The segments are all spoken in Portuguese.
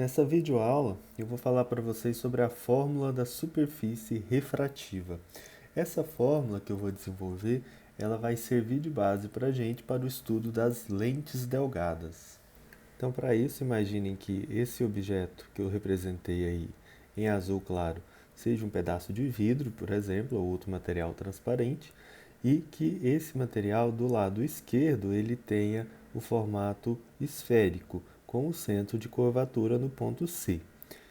Nessa videoaula, eu vou falar para vocês sobre a fórmula da superfície refrativa. Essa fórmula que eu vou desenvolver, ela vai servir de base para a gente para o estudo das lentes delgadas. Então, para isso, imaginem que esse objeto que eu representei aí em azul claro seja um pedaço de vidro, por exemplo, ou outro material transparente, e que esse material do lado esquerdo ele tenha o formato esférico, com o centro de curvatura no ponto C.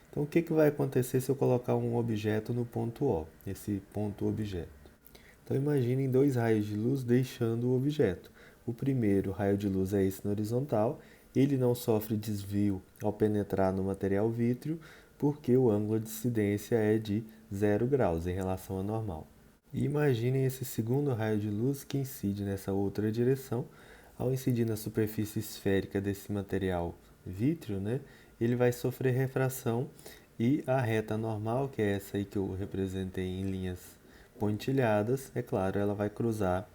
Então, o que vai acontecer se eu colocar um objeto no ponto O, esse ponto objeto? Então, imaginem dois raios de luz deixando o objeto. O primeiro raio de luz é esse na horizontal, ele não sofre desvio ao penetrar no material vítreo, porque o ângulo de incidência é de 0 graus em relação ao normal. E imaginem esse segundo raio de luz que incide nessa outra direção. Ao incidir na superfície esférica desse material vítreo, ele vai sofrer refração e a reta normal, que é essa aí que eu representei em linhas pontilhadas, é claro, ela vai cruzar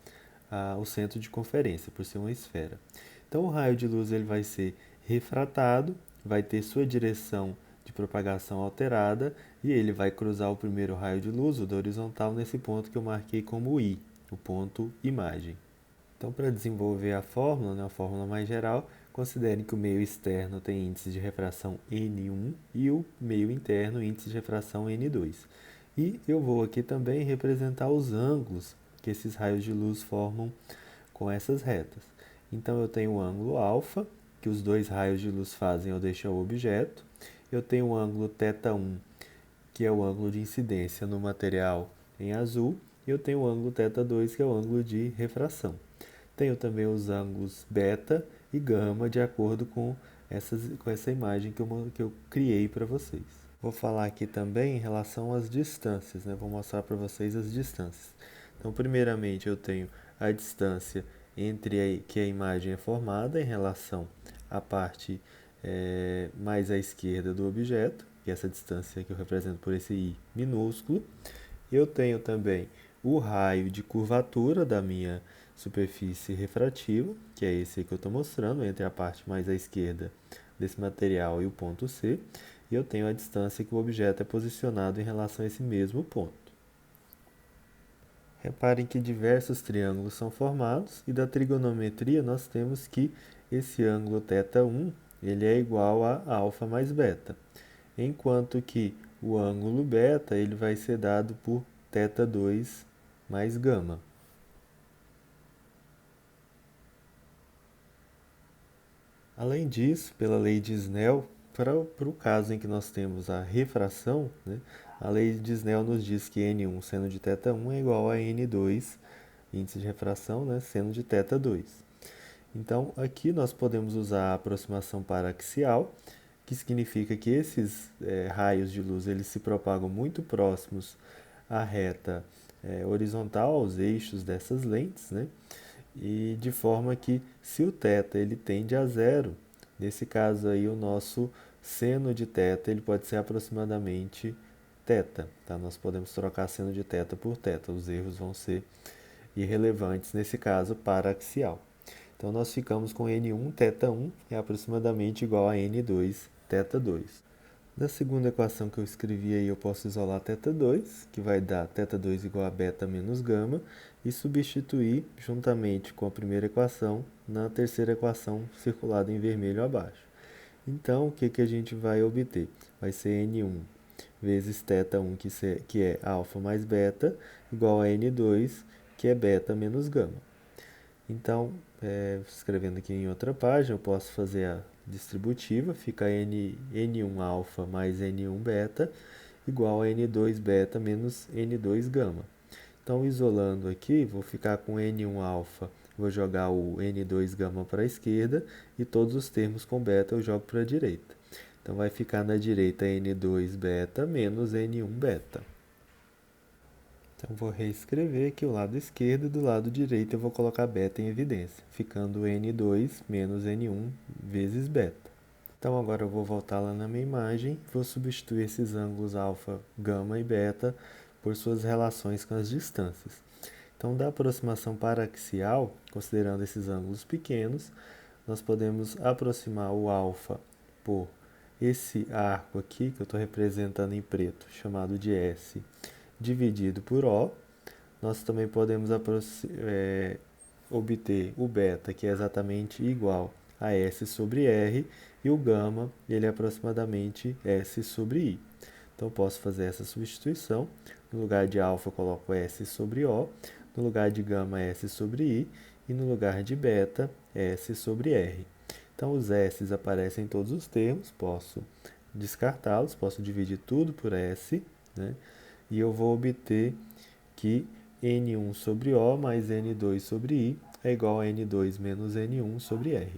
o centro de conferência, por ser uma esfera. Então, o raio de luz ele vai ser refratado, vai ter sua direção de propagação alterada e ele vai cruzar o primeiro raio de luz, o da horizontal, nesse ponto que eu marquei como I, o ponto imagem. Então, para desenvolver a fórmula, a fórmula mais geral, considerem que o meio externo tem índice de refração N1 e o meio interno índice de refração N2. E eu vou aqui também representar os ângulos que esses raios de luz formam com essas retas. Então, eu tenho o ângulo alfa, que os dois raios de luz fazem ao deixar o objeto. Eu tenho o ângulo θ1, que é o ângulo de incidência no material em azul. E eu tenho o ângulo θ2, que é o ângulo de refração. Tenho também os ângulos beta e gama, de acordo com essa imagem que eu criei para vocês. Vou falar aqui também em relação às distâncias, vou mostrar para vocês as distâncias. Então, primeiramente, eu tenho a distância entre que a imagem é formada em relação à parte mais à esquerda do objeto, que é essa distância que eu represento por esse I minúsculo. Eu tenho também o raio de curvatura da minha superfície refrativa, que é esse que eu estou mostrando, entre a parte mais à esquerda desse material e o ponto C. E eu tenho a distância que o objeto é posicionado em relação a esse mesmo ponto. Reparem que diversos triângulos são formados e da trigonometria nós temos que esse ângulo θ1 ele é igual a alfa mais beta, enquanto que o ângulo beta ele vai ser dado por θ2 mais gama. Além disso, pela lei de Snell, para o caso em que nós temos a refração, a lei de Snell nos diz que N1 seno de θ1 é igual a N2, índice de refração, seno de θ2. Então, aqui nós podemos usar a aproximação paraxial, que significa que esses raios de luz eles se propagam muito próximos à reta horizontal, aos eixos dessas lentes, e de forma que se o θ ele tende a zero, nesse caso aí o nosso seno de θ ele pode ser aproximadamente θ, tá? Nós podemos trocar seno de θ por θ, os erros vão ser irrelevantes nesse caso paraxial. Então nós ficamos com N1 θ1 é aproximadamente igual a N2 θ2. Da segunda equação que eu escrevi aí, eu posso isolar θ2, que vai dar θ2 igual a beta menos gama, e substituir juntamente com a primeira equação na terceira equação circulada em vermelho abaixo. Então, o que a gente vai obter? Vai ser N1 vezes θ1, que é alfa mais beta, igual a N2, que é beta menos gama. Então, escrevendo aqui em outra página, eu posso fazer a distributiva, fica N1 alfa mais N1 beta igual a N2 beta menos N2 gama. Então, isolando aqui, vou ficar com N1 alfa, vou jogar o N2 gama para a esquerda e todos os termos com beta eu jogo para a direita. Então, vai ficar na direita N2 beta menos N1 beta. Então, vou reescrever aqui o lado esquerdo e do lado direito eu vou colocar beta em evidência, ficando N2 menos N1 vezes beta. Então, agora eu vou voltar lá na minha imagem, vou substituir esses ângulos alfa, gama e beta por suas relações com as distâncias. Então, da aproximação paraxial, considerando esses ângulos pequenos, nós podemos aproximar o alfa por esse arco aqui, que eu estou representando em preto, chamado de S, dividido por O. Nós também podemos obter o beta, que é exatamente igual a S sobre R, e o gama, ele é aproximadamente S sobre I. Então, posso fazer essa substituição. No lugar de alfa, eu coloco S sobre O. No lugar de gama, S sobre I. E no lugar de beta, S sobre R. Então, os S aparecem em todos os termos. Posso descartá-los. Posso dividir tudo por S. Né? E eu vou obter que N1 sobre O mais N2 sobre I é igual a N2 menos N1 sobre R.